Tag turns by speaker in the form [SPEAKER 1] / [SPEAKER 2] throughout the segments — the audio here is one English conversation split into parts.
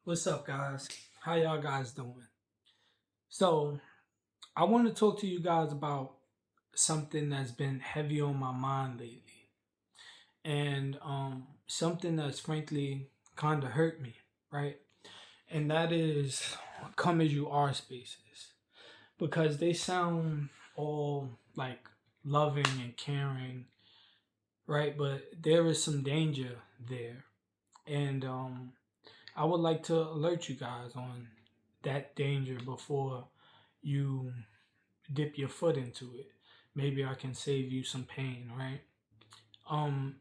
[SPEAKER 1] What's up, guys? How y'all guys doing? So, I want to talk to you guys about something that's been heavy on my mind lately, and something that's frankly kind of hurt me, right? And that is come as you are spaces, because they sound all like loving and caring, right? But there is some danger there, and I would like to alert you guys on that danger before you dip your foot into it. Maybe I can save you some pain, right?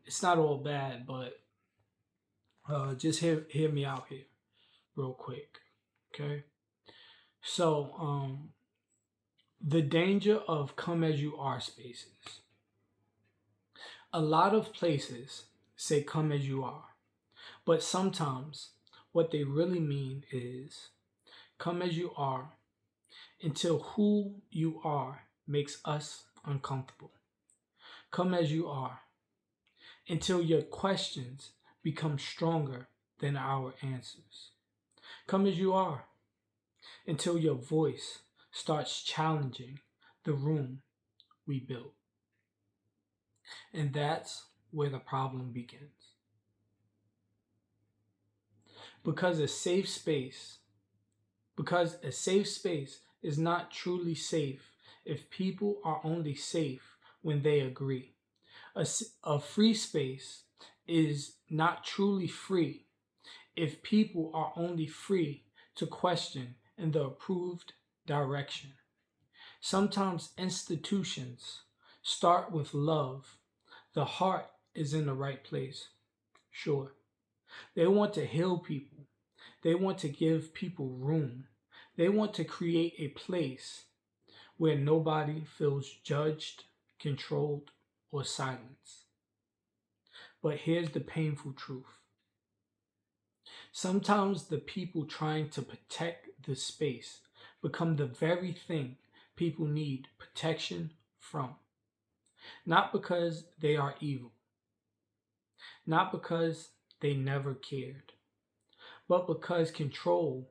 [SPEAKER 1] It's not all bad, but just hear me out here real quick, okay? So, the danger of come as you are spaces. A lot of places say come as you are, but sometimes what they really mean is come as you are until who you are makes us uncomfortable. Come as you are until your questions become stronger than our answers. Come as you are until your voice starts challenging the room we built. And that's where the problem begins. Because a safe space, because a safe space is not truly safe if people are only safe when they agree. A free space is not truly free if people are only free to question in the approved direction. Sometimes institutions start with love. The heart is in the right place. Sure. They want to heal people. They want to give people room. They want to create a place where nobody feels judged, controlled, or silenced. But here's the painful truth. Sometimes the people trying to protect the space become the very thing people need protection from. Not because they are evil, not because they never cared, but because can control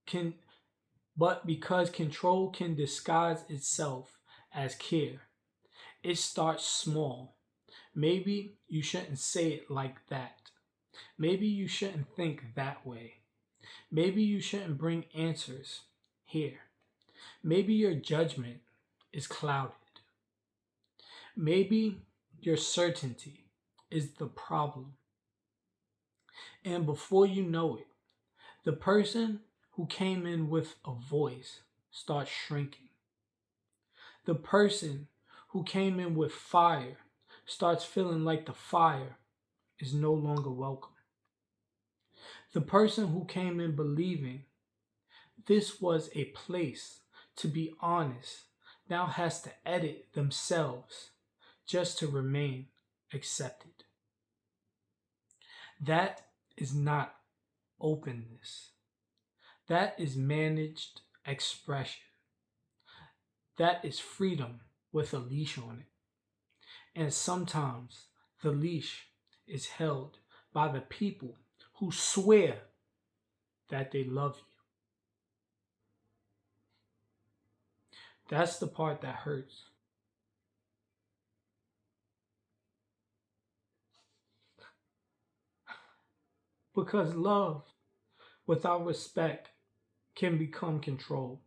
[SPEAKER 1] can disguise itself as care. It starts small. Maybe you shouldn't say it like that. Maybe you shouldn't think that way. Maybe you shouldn't bring answers here. Maybe your judgment is clouded. Maybe your certainty is the problem. And before you know it, the person who came in with a voice starts shrinking. The person who came in with fire starts feeling like the fire is no longer welcome. The person who came in believing this was a place to be honest now has to edit themselves just to remain accepted. That is not openness. That is managed expression. That is freedom with a leash on it. And sometimes the leash is held by the people who swear that they love you. That's the part that hurts. Because love without respect can become control.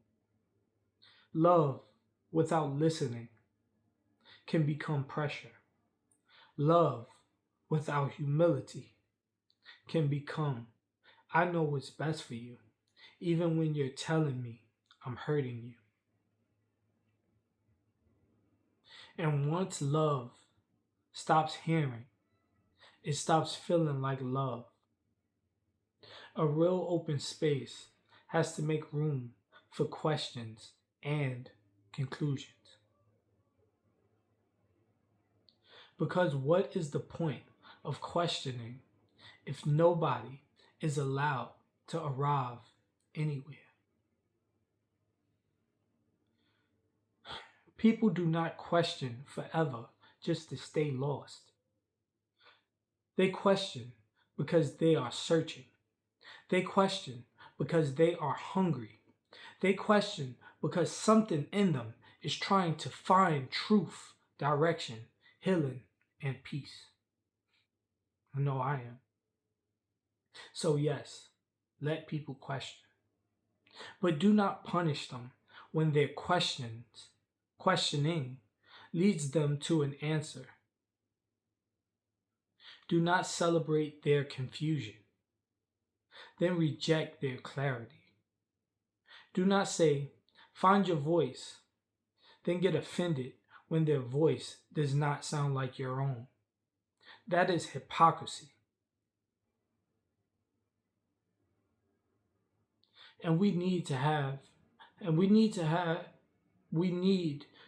[SPEAKER 1] Love without listening can become pressure. Love without humility can become, I know what's best for you, even when you're telling me I'm hurting you. And once love stops hearing, it stops feeling like love. A real open space has to make room for questions and conclusions. Because what is the point of questioning if nobody is allowed to arrive anywhere? People do not question forever just to stay lost. They question because they are searching. They question because they are hungry. They question because something in them is trying to find truth, direction, healing, and peace. I know I am. So, yes, let people question, but do not punish them when their questioning leads them to an answer. Do not celebrate their confusion, then reject their clarity. Do not say, find your voice, then get offended when their voice does not sound like your own. That is hypocrisy. And we need to have, and we need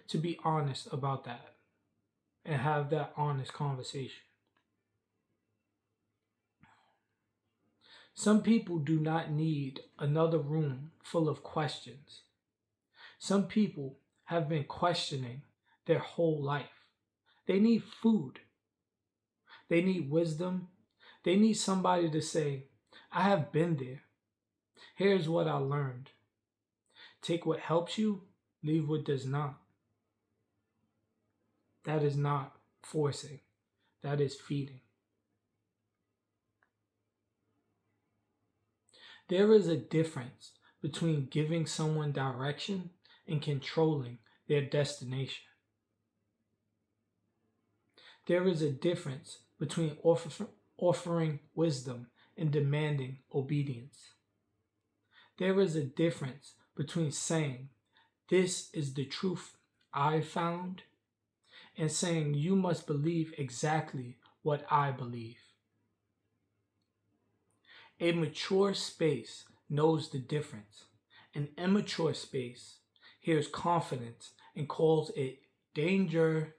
[SPEAKER 1] to be honest about that and have that honest conversation. Some people do not need another room full of questions. Some people have been questioning their whole life. They need food. They need wisdom. They need somebody to say, I have been there. Here's what I learned. Take what helps you, leave what does not. That is not forcing, that is feeding. There is a difference between giving someone direction and controlling their destination. There is a difference between offering wisdom and demanding obedience. There is a difference between saying, this is the truth I found, and saying, you must believe exactly what I believe. A mature space knows the difference. An immature space hears confidence and calls it danger.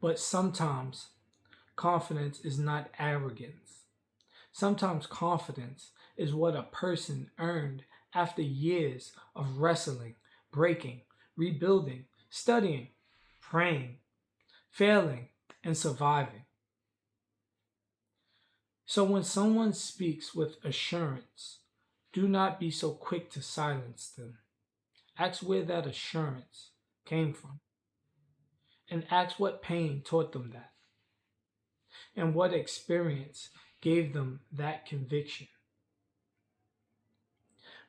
[SPEAKER 1] But sometimes confidence is not arrogance. Sometimes confidence is what a person earned after years of wrestling, breaking, rebuilding, studying, praying, failing, and surviving. So when someone speaks with assurance, do not be so quick to silence them. Ask where that assurance came from, and ask what pain taught them that, and what experience gave them that conviction.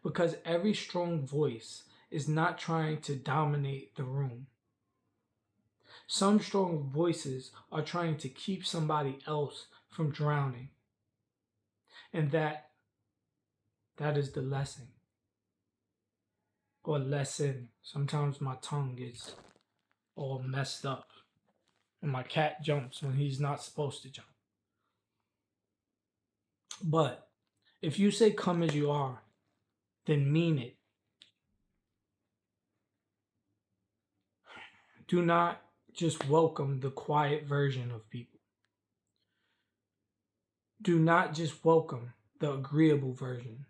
[SPEAKER 1] Because every strong voice is not trying to dominate the room. Some strong voices are trying to keep somebody else from drowning. And that is the lesson. Or lesson. Sometimes my tongue gets all messed up. And my cat jumps when he's not supposed to jump. But if you say come as you are, then mean it. Do not just welcome the quiet version of people. Do not just welcome the agreeable version.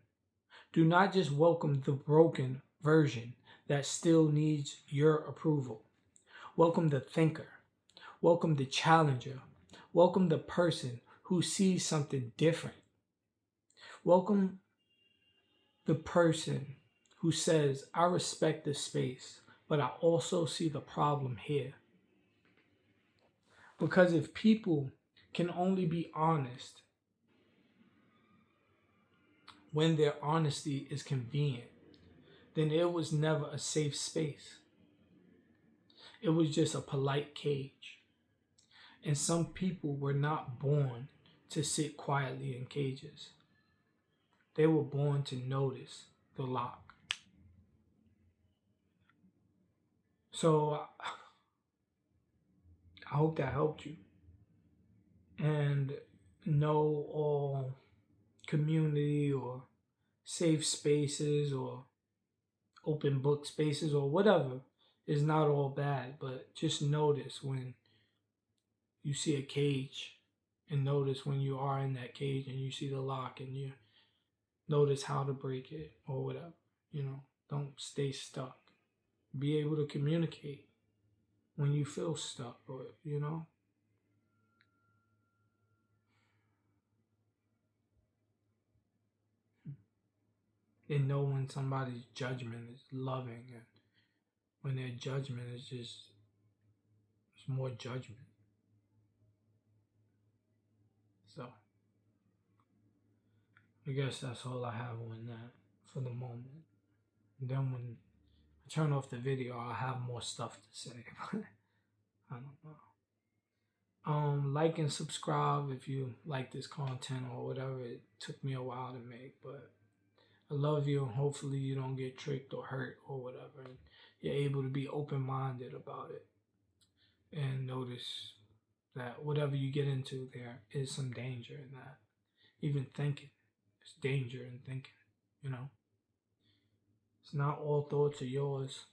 [SPEAKER 1] Do not just welcome the broken version that still needs your approval. Welcome the thinker. Welcome the challenger. Welcome the person who sees something different. Welcome the person who says, I respect this space, but I also see the problem here. Because if people can only be honest when their honesty is convenient, then it was never a safe space. It was just a polite cage. And some people were not born to sit quietly in cages. They were born to notice the lock. So I hope that helped you. And know all community or safe spaces or open book spaces or whatever is not all bad, but just notice when you see a cage and notice when you are in that cage and you see the lock and you notice how to break it or whatever. Don't stay stuck. Be able to communicate when you feel stuck or. They know when somebody's judgment is loving, and when their judgment is just it's more judgment. So I guess that's all I have on that for the moment. And then when I turn off the video, I'll have more stuff to say. But I don't know. Like and subscribe if you like this content or whatever. It took me a while to make, but I love you, and hopefully you don't get tricked or hurt or whatever. And you're able to be open-minded about it and notice that whatever you get into, there is some danger in that. Even thinking, there's danger in thinking, you know? It's not all thoughts are yours.